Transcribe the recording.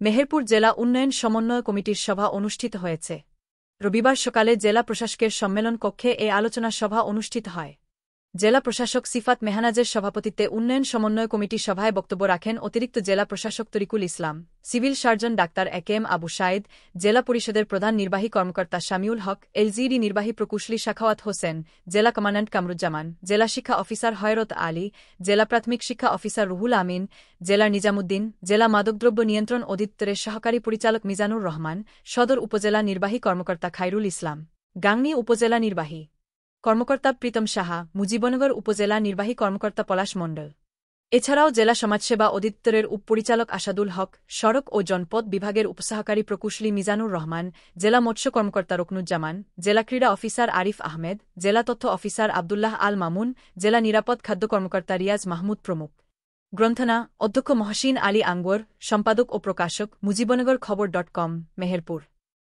মেহেরপুর জেলা উন্নয়ন সমন্বয় কমিটির সভা অনুষ্ঠিত হয়েছে। রবিবার সকালে জেলা প্রশাসকের সম্মেলন কক্ষে এ আলোচনা সভা অনুষ্ঠিত হয়। জেলা প্রশাসক সিফাত মেহনাজের সভাপতিত্বে উন্নয়ন সমন্বয় কমিটি সভায় বক্তব্য রাখেন অতিরিক্ত জেলা প্রশাসক Tarikul Islam, civil surgeon doctor AKM Abu Saeed, জেলা পরিষদের প্রধান নির্বাহী কর্মকর্তা শামিউল হক, এলজিইডি নির্বাহী প্রকৌশলী সাখাওয়াত হোসেন, জেলা কমান্ড্যান্ট কামরুজ্জামান, জেলা শিক্ষা অফিসার হয়রত আলী, জেলা প্রাথমিক শিক্ষা অফিসার রুহুল আমিন, জেলার নিজামুদ্দিন, জেলা মাদকদ্রব্য নিয়ন্ত্রণ অধিদপ্তরের সহকারী পরিচালক মিজানুর রহমান, সদর উপজেলা নির্বাহী কর্মকর্তা খায়রুল ইসলাম, গাংনী উপজেলা নির্বাহী কর্মকর্তা প্রীতম সাহা, মুজিবনগর উপজেলা নির্বাহী কর্মকর্তা পলাশ মণ্ডল। এছাড়াও জেলা সমাজসেবা অধিদপ্তরের উপপরিচালক আসাদুল হক, সড়ক ও জনপথ বিভাগের উপসহকারী প্রকৌশলী মিজানুর রহমান, জেলা মৎস্য কর্মকর্তা রকনুজ্জামান, জেলা ক্রীড়া অফিসার আরিফ আহমেদ, জেলা তথ্য অফিসার আবদুল্লাহ আল মামুন, জেলা নিরাপদ খাদ্য কর্মকর্তা রিয়াজ মাহমুদ প্রমুখ। গ্রন্থনা অধ্যক্ষ মহসিন আলী আঙ্গুর, সম্পাদক ও প্রকাশক, মুজিবনগর খবর.com, মেহেরপুর।